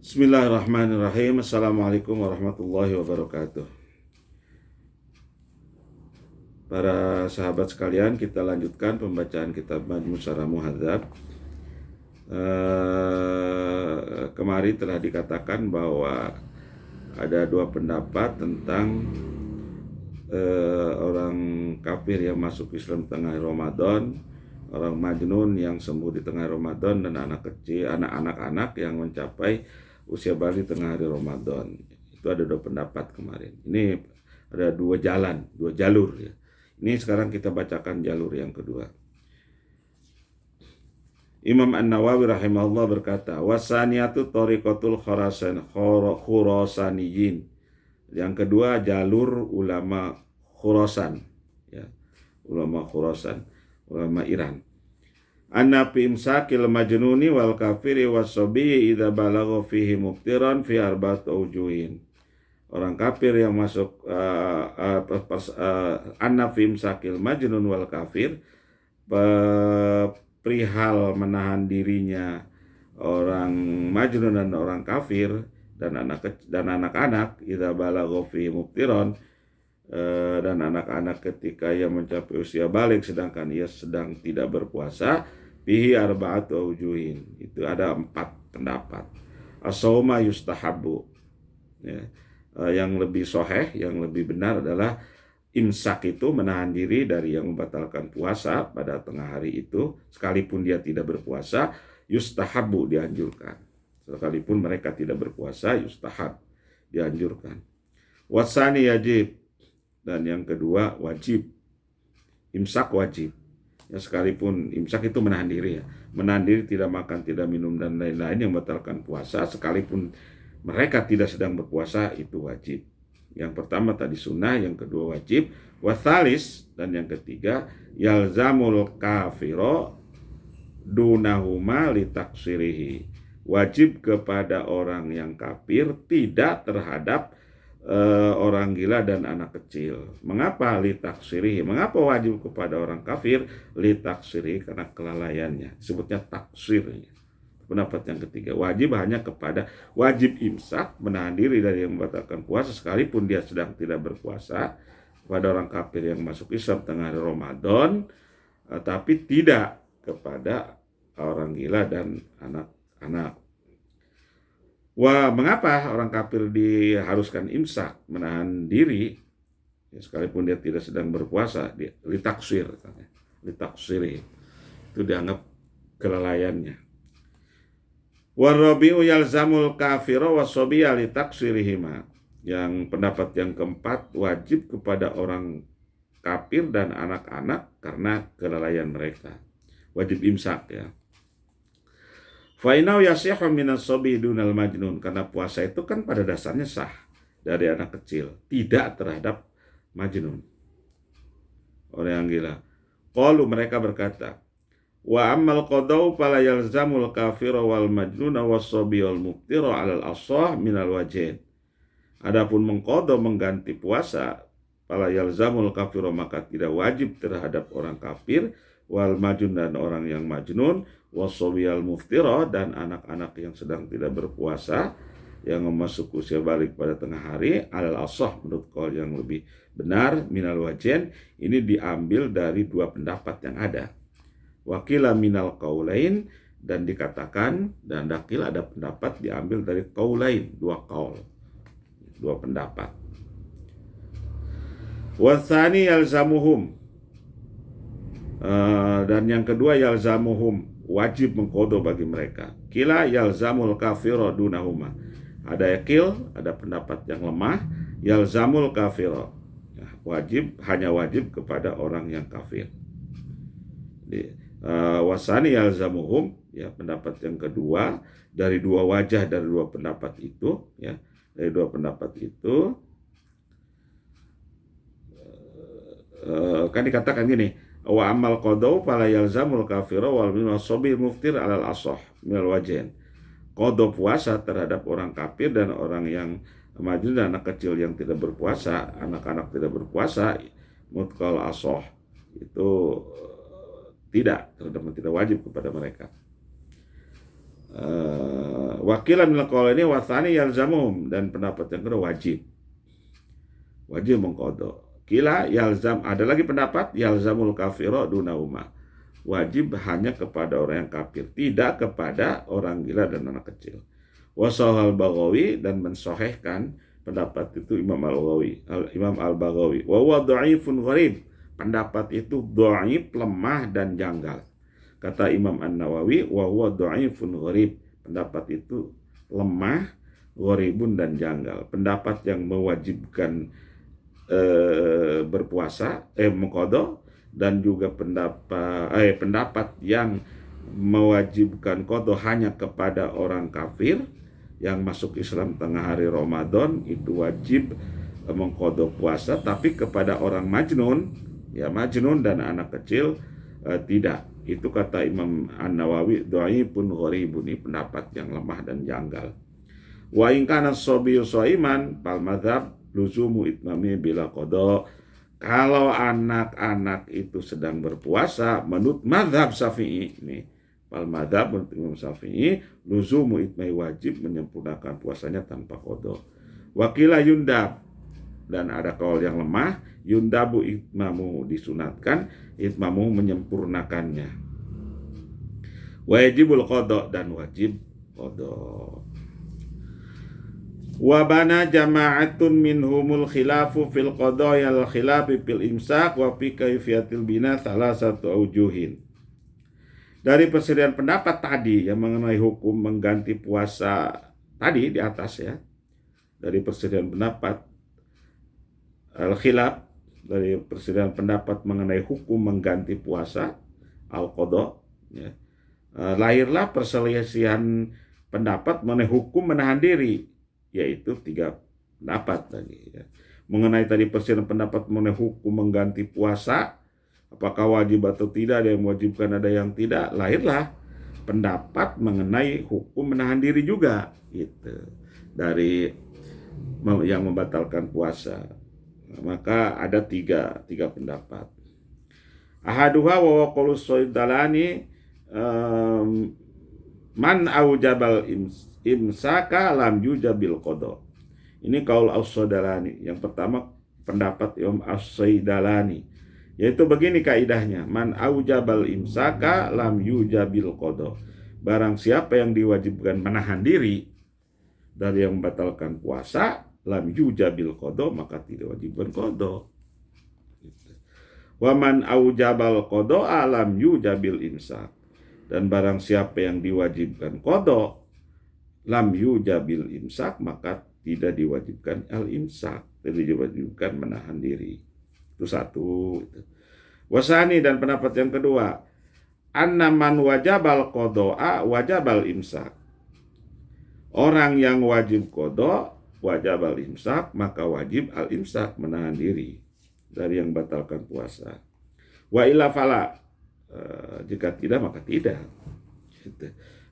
Bismillahirrahmanirrahim. Assalamualaikum warahmatullahi wabarakatuh. Para sahabat sekalian, kita lanjutkan pembacaan kitab Majmu' Syarah Muhadzab. Kemarin telah dikatakan bahwa ada dua pendapat tentang orang kafir yang masuk Islam tengah Ramadan, orang majnun yang sembuh di tengah Ramadan, dan anak kecil, anak-anak yang mencapai usia balik tengah hari Ramadan. Itu ada dua pendapat kemarin. Ini ada dua jalan, dua jalur ya. Ini sekarang kita bacakan jalur yang kedua. Imam An-Nawawi rahimahullah berkata, wasaniyatu tariqatul khurasaniyin. Yang kedua jalur ulama Khurasan ya. Ulama Khurasan, ulama Iran. Anna fi imsakil majnuni wal kafiri was-sabi idza balagha fihi muftiran fi arba'ati aujuhin. Orang kafir yang masuk anna fi imsakil majnun wal kafir, perihal menahan dirinya orang majnun dan orang kafir dan anak-anak idza balagha fihi muftiran, dan anak-anak ketika ia mencapai usia balik sedangkan ia sedang tidak berpuasa, bihi arba'atu aujuhin. Itu ada 4 pendapat. As-sauma yustahabu ya. Yang lebih sahih, yang lebih benar adalah imsak itu menahan diri dari yang membatalkan puasa pada tengah hari itu, sekalipun dia tidak berpuasa, yustahabu, dianjurkan. Sekalipun mereka tidak berpuasa, yustahab, dianjurkan. Wasani yajib, dan yang kedua wajib. Imsak wajib ya, sekalipun imsak itu menahan diri ya, menahan diri tidak makan, tidak minum dan lain-lain yang membatalkan puasa, sekalipun mereka tidak sedang berpuasa, itu wajib. Yang pertama tadi sunnah, yang kedua wajib. Wathalis, dan yang ketiga yalzamul kafiro dunahuma litaksirihi. Wajib kepada orang yang kafir, tidak terhadap orang gila dan anak kecil. Mengapa litaksirihi? Mengapa wajib kepada orang kafir? Litaksirihi, karena kelalaiannya. Disebutnya taksir. Pendapat yang ketiga, wajib hanya kepada wajib imsak, menahan diri dari yang membatalkan puasa sekalipun dia sedang tidak berpuasa, kepada orang kafir yang masuk Islam tengah hari Ramadan, tapi tidak kepada orang gila dan anak-anak. Wah, mengapa orang kafir diharuskan imsak, menahan diri ya, sekalipun dia tidak sedang berpuasa? Litaksir, litaksiri, itu dianggap kelalaiannya. Warabi'u yalzamul kafira wasobiya litaksirihima. Yang pendapat yang keempat, wajib kepada orang kafir dan anak-anak karena kelalaian mereka. Wajib imsak ya. Fa'inau yasihu minas sobi dunal majnun, karena puasa itu kan pada dasarnya sah dari anak kecil, tidak terhadap majnun, orang yang gila. Qalu, mereka berkata, wa ammal qadau fala yalzamul kafira wal majnuna was-sabi wal muftira 'alal ashah minal wajhin. Adapun mengqada, mengganti puasa, fala yalzamul kafira, maka tidak wajib terhadap orang kafir, wal majnun, dan orang yang majnun, was-sabi wal muftira, dan anak-anak yang sedang tidak berpuasa yang memasuki usia balik pada tengah hari, 'alal ashah, menurut qaul yang lebih benar, minal wajhin. Ini diambil dari dua pendapat yang ada. Wakila minal qaulain, dan dikatakan, dan dakil ada pendapat diambil dari qaulain, dua qaul, dua pendapat. Wathani yalzamuhum, dan yang kedua yalzamuhum, wajib mengqada bagi mereka. Kila yalzamul kafiro dunahuma, ada yakil, ada pendapat yang lemah, yalzamul kafiro, wajib, hanya wajib kepada orang yang kafir. Wasani yalzamuhum, ya, pendapat yang kedua dari dua wajah, dari dua pendapat itu ya, dari dua pendapat itu kan dikatakan gini, wa amal qadau fala yalzamul kafira wal minwasobi muftir 'alal ashah minal wajhin. Qada puasa terhadap orang kafir dan orang yang majnun dan anak kecil yang tidak berpuasa, anak-anak tidak berpuasa, mutkal ashah, itu tidak wajib kepada mereka. Wakilan minal qaulaini wa tsani yalzamum, dan pendapat yang kedua wajib mengqada. Kila yalzam, ada lagi pendapat yalzamul kafiro dunauma, wajib hanya kepada orang yang kafir, tidak kepada orang gila dan anak kecil. Wasahal Baghawi, dan mensohehkan pendapat itu Imam Al-Baghawi. Wa huwa dhaifun gharib, pendapat itu dhaif, lemah dan janggal. Kata Imam An-Nawawi, wa huwa dhaifun gharib, pendapat itu lemah, gharibun dan janggal. Pendapat yang mewajibkan berpuasa, mengqada, dan juga pendapat yang mewajibkan qada hanya kepada orang kafir yang masuk Islam tengah hari Ramadan, itu wajib mengqada puasa, tapi kepada orang majnun dan anak kecil tidak. Itu kata Imam An-Nawawi, dhaifun gharibun, ini pendapat yang lemah dan janggal. Wa in kana as-sabiyyu shaiman fal madzhab luzumu itmami bila qada. Kalau anak-anak itu sedang berpuasa, menurut mazhab Syafi'i, ini fal madzhab menurut Imam Syafi'i, luzumu itmai, wajib menyempurnakan puasanya tanpa qada. Wakila yundab, dan ada kaul yang lemah, yundabu itmamu, disunatkan itmamu menyempurnakannya. Wajibul qada, dan wajib qada. Wa bana jama'atun minhumul khilafu fil qadayal khilafi fil imsak wa fi kaifiyatil bina salasatu aujuhin. Dari persediaan pendapat tadi yang mengenai hukum mengganti puasa tadi di atas ya, dari persediaan pendapat al-khilaf, dari persediaan pendapat mengenai hukum mengganti puasa al-qada ya, lahirlah perselisihan pendapat mengenai hukum menahan diri, yaitu 3 pendapat tadi ya. Mengenai tadi persediaan pendapat mengenai hukum mengganti puasa, apakah wajib atau tidak, ada yang mewajibkan, ada yang tidak, lahirlah pendapat mengenai hukum menahan diri juga gitu, dari yang membatalkan puasa. Maka ada tiga pendapat. Ahaduha wa qawlus Saidalani, man aujabal imsaka lam yujabil qada. Ini qaul As-Saidalani. Yang pertama pendapat Imam As-Saidalani, yaitu begini kaidahnya, man aujabal imsaka lam yujabil qada. Barang siapa yang diwajibkan menahan diri dari yang membatalkan puasa, lam yujabil qada, maka tidak wajibkan qada. Wa man aujabal qada lam yujabil imsak. Dan barang siapa yang diwajibkan qada lam yujabil imsak, maka tidak diwajibkan al-imsak, tidak diwajibkan menahan diri. Itu satu. Wasani, dan pendapat yang kedua, anna man wajabal qada'a wajabal imsak. Orang yang wajib qada wajabal imsak, maka wajib al-imsak, menahan diri dari yang batalkan puasa. Wa illa fala, jika tidak maka tidak.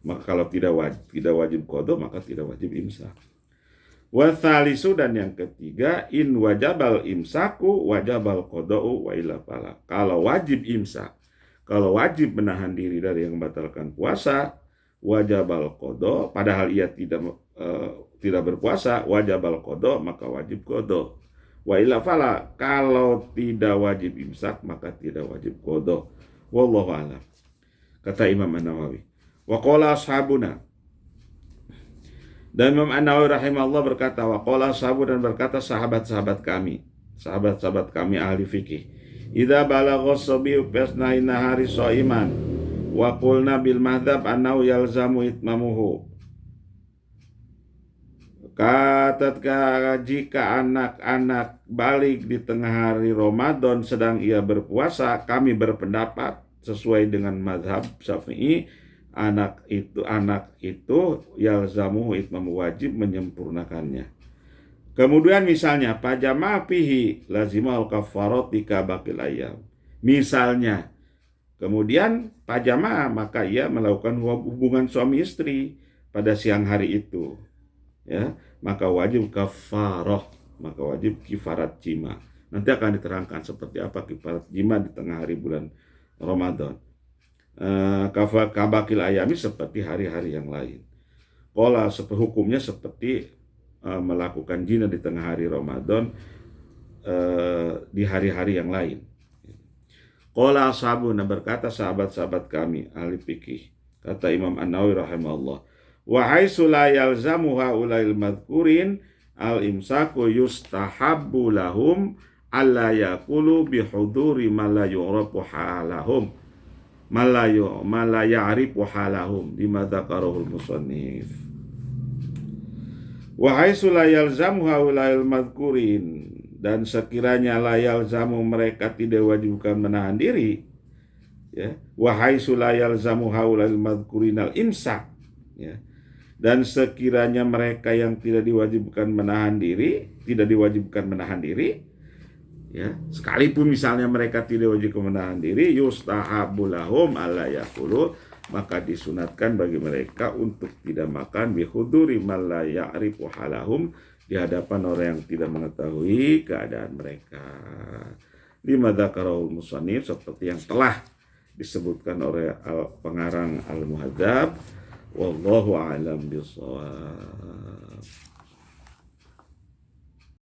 Maka kalau tidak wajib qada, maka tidak wajib imsak. Wa tsalisu, dan yang ketiga, in wajabal imsaku wajabal qada'u wa illa fala. Kalau wajib imsak, kalau wajib menahan diri dari yang membatalkan puasa, wajabal qada, padahal ia tidak berpuasa, wajabal qada, maka wajib qada. Wa illa fala, kalau tidak wajib imsak maka tidak wajib qada. Wallahu a'lam. Kata Imam An-Nawawi. Wa qala ashabuna, dan Imam An-Nawawi rahimahullah berkata, wa qala ashabu, dan berkata sahabat-sahabat kami ahli fikih, idza balagha as-sabiyyu fasnai nahari shaiman wa qulna bil madhab annahu yalzamu itmamuhu. Katatkala jika anak-anak balik di tengah hari Ramadan sedang ia berpuasa, kami berpendapat sesuai dengan mazhab Syafi'i, anak itu yalzamu itmamu, wajib menyempurnakannya. Kemudian misalnya pajama fihi lazimul kafarati ka baqil ayyam. Misalnya kemudian pajama, maka ia melakukan hubungan suami istri pada siang hari itu, ya, maka wajib kafarah, maka wajib kifarat jima. Nanti akan diterangkan seperti apa kifarat jima di tengah hari bulan Ramadan. Kabakil ayami, seperti hari-hari yang lain. Qala hukumnya seperti melakukan zina di tengah hari Ramadan di hari-hari yang lain. Qala ashabuna, berkata sahabat-sahabat kami ahli fikih, kata Imam An-Nawawi rahimahullah, wa haitsu la yalzamu haulail madhkurin al-imsaku yustahabbu lahum alla yaqulu bihuduri ma la yu'rafu halahum ma la ya'rifu halahum bima dzakarahu al-musannif. Wa haitsu la yalzamu haulail madhkurin, dan sekiranya la yalzamu mereka tidak wajibkan menahan diri, ya, wa haitsu la yalzamu haulail madhkurin al-imsak, ya, dan sekiranya mereka yang tidak diwajibkan menahan diri, ya, sekalipun misalnya mereka tidak wajib menahan diri, yustahabbu lahum alla yaqulu, maka disunatkan bagi mereka untuk tidak makan bihuduri man la ya'rifu halahum, di hadapan orang yang tidak mengetahui keadaan mereka. Lima dzakarahul musannif, seperti yang telah disebutkan oleh pengarang Al-Muhadzab. Wallahu a'lam bishawab.